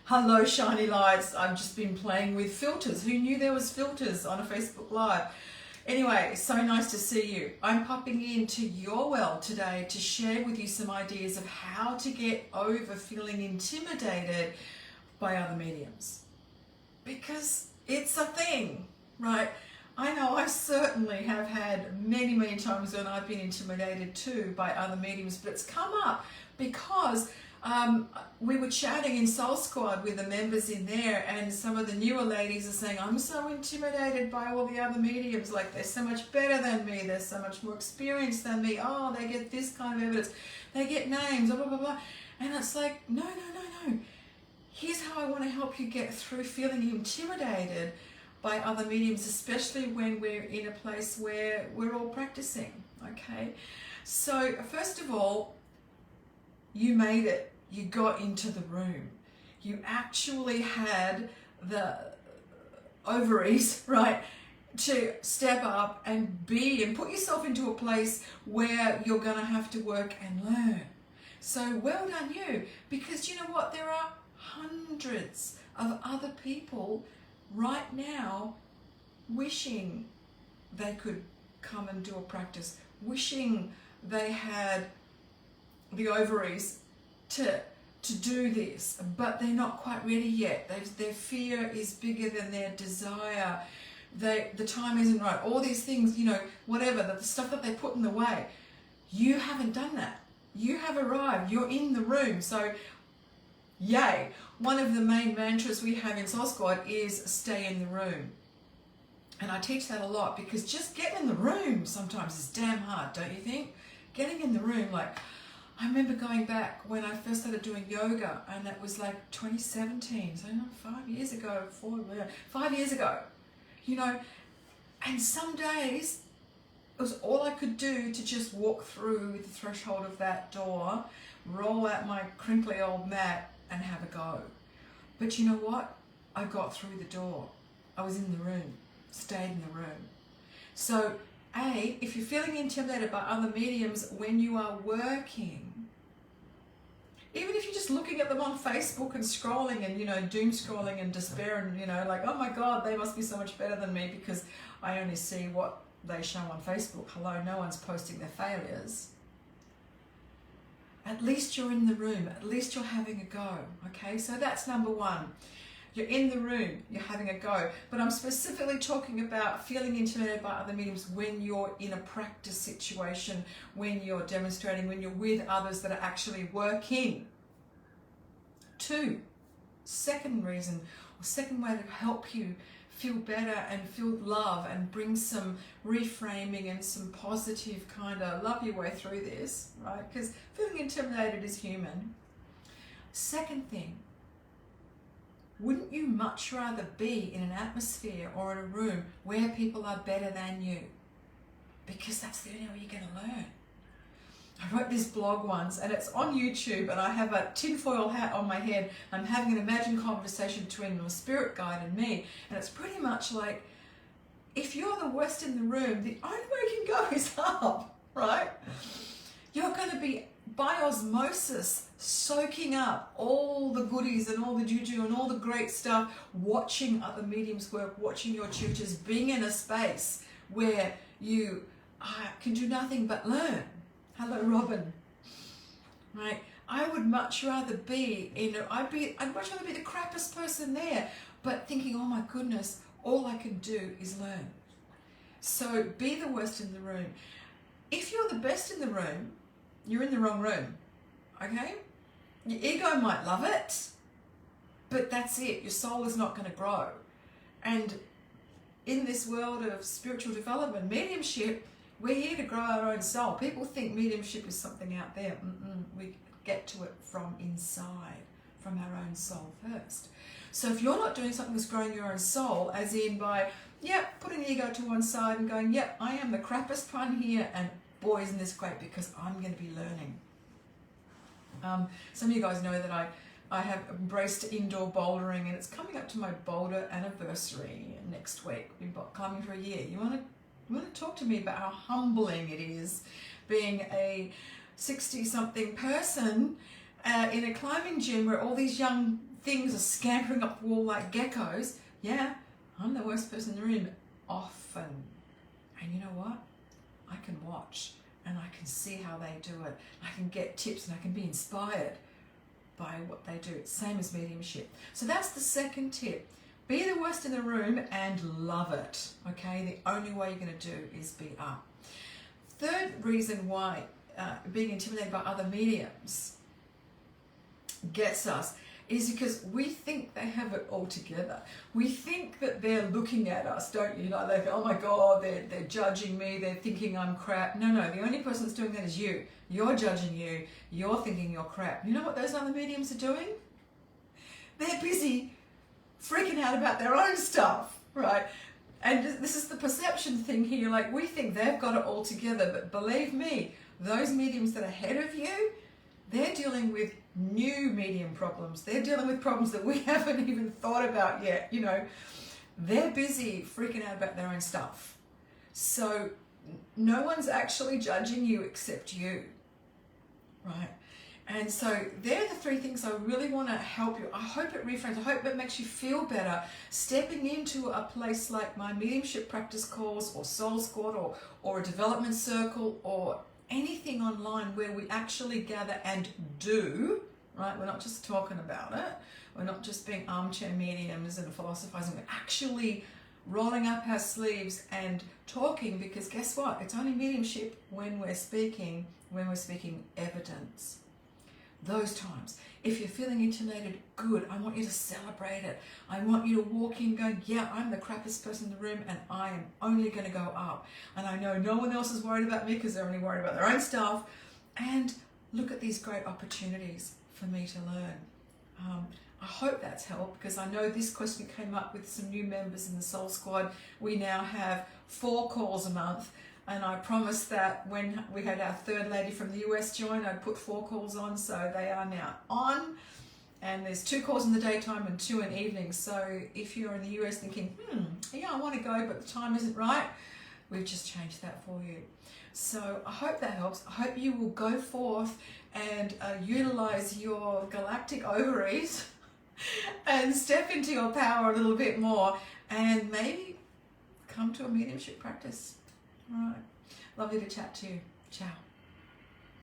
Hello, shiny lights. I've just been playing with filters. Who knew there was filters on a Facebook Live? Anyway, so nice to see you. I'm popping into Youre today to share with you some ideas of how to get over feeling intimidated by other mediums. Because it's a thing, right? I know I certainly have had many times when I've been intimidated too by other mediums, but it's come up because we were chatting in Soul Squad with the members in there, and some of the newer ladies are saying, I'm so intimidated by all the other mediums, like they're so much better than me, they're so much more experienced than me, oh, they get this kind of evidence, they get names, blah, blah, blah. And it's like, no. Here's how I want to help you get through feeling intimidated by other mediums, especially when we're in a place where we're all practicing, okay? So first of all, you made it. You got into the room. You actually had the ovaries, right, to step up and be and put yourself into a place where you're going to have to work and learn. So well done you, because you know what? There are hundreds of other people right now wishing they could come and do a practice, wishing they had the ovaries to do this, but they're not quite ready yet. Their fear is bigger than their desire. The time isn't right. All these things, you know, whatever, the stuff that they put in the way. You haven't done that. You have arrived. You're in the room. So, yay. One of the main mantras we have in Soul Squad is stay in the room. And I teach that a lot because just getting in the room sometimes is damn hard, don't you think? Getting in the room, like, I remember going back when I first started doing yoga, and that was like 2017, so 5 years ago, 5 years ago, you know, and some days it was all I could do to just walk through the threshold of that door, roll out my crinkly old mat and have a go. But you know what? I got through the door. I was in the room, stayed in the room. So if you're feeling intimidated by other mediums when you are working, even if you're just looking at them on Facebook and scrolling and, you know, doom scrolling and despair and, you know, like, oh my God, they must be so much better than me because I only see what they show on Facebook. Hello, no one's posting their failures. At least you're in the room. At least you're having a go, okay? So that's number one. You're in the room, you're having a go. But I'm specifically talking about feeling intimidated by other mediums when you're in a practice situation, when you're demonstrating, when you're with others that are actually working. Second reason, or second way to help you feel better and feel love and bring some reframing and some positive kind of love your way through this, right? Because feeling intimidated is human. Second thing, wouldn't you much rather be in an atmosphere or in a room where people are better than you? Because that's the only way you're going to learn. I wrote this blog once, and it's on YouTube, and I have a tinfoil hat on my head. I'm having an imagined conversation between my spirit guide and me, and it's pretty much like, if you're the worst in the room, the only way you can go is up, right? You're going to be, by osmosis, soaking up all the goodies and all the juju and all the great stuff, watching other mediums work, watching your tutors, being in a space where you can do nothing but learn. Hello, Robin. Right? I would much rather be, I'd much rather be the crappiest person there, but thinking, oh my goodness, all I can do is learn. So be the worst in the room. If you're the best in the room, you're in the wrong room, okay? Your ego might love it, but that's it. Your soul is not going to grow. And in this world of spiritual development, mediumship, we're here to grow our own soul. People think mediumship is something out there. We get to it from inside, from our own soul first. So if you're not doing something that's growing your own soul, as in by, putting the ego to one side and going, I am the crappiest one here, and boy, isn't this great because I'm going to be learning. Some of you guys know that I have embraced indoor bouldering, and it's coming up to my boulder anniversary next week. We've been climbing for a year. You want to talk to me about how humbling it is being a 60-something person in a climbing gym where all these young things are scampering up the wall like geckos, yeah, I'm the worst person in the room often. And you know what? I can watch and I can see how they do it. I can get tips and I can be inspired by what they do. Same as mediumship. So that's the second tip. Be the worst in the room and love it. Okay, the only way you're going to do is be up. Third reason why being intimidated by other mediums gets us is because we think they have it all together. We think that they're looking at us, don't you? Like, they go, oh my God, they're judging me, they're thinking I'm crap. No, the only person that's doing that is you. You're judging you, you're thinking you're crap. You know what those other mediums are doing? They're busy freaking out about their own stuff, right? And this is the perception thing here. Like, we think they've got it all together, but believe me, those mediums that are ahead of you, they're dealing with new medium problems. They're dealing with problems that we haven't even thought about yet. You know, they're busy freaking out about their own stuff. So no one's actually judging you except you, right? And so they're the three things I really want to help you. I hope it reframes. I hope it makes you feel better stepping into a place like my mediumship practice course or soul squad or a development circle or anything online where we actually gather and do, right? We're not just talking about it. We're not just being armchair mediums and philosophizing. We're actually rolling up our sleeves and talking, because guess what? It's only mediumship when we're speaking evidence. Those times, if you're feeling intimidated, good. I want you to celebrate it. I want you to walk in going, yeah, I'm the crappiest person in the room and I am only going to go up. And I know no one else is worried about me because they're only worried about their own stuff. And look at these great opportunities for me to learn. I hope that's helped, because I know this question came up with some new members in the Soul Squad. We now have 4 calls a month. And I promised that when we had our third lady from the US join, I'd put 4 calls on. So they are now on. And there's 2 calls in the daytime and 2 in the evening. So if you're in the US thinking, yeah, I want to go, but the time isn't right, we've just changed that for you. So I hope that helps. I hope you will go forth and utilize your galactic ovaries and step into your power a little bit more and maybe come to a mediumship practice. All right. Lovely to chat to you. Ciao.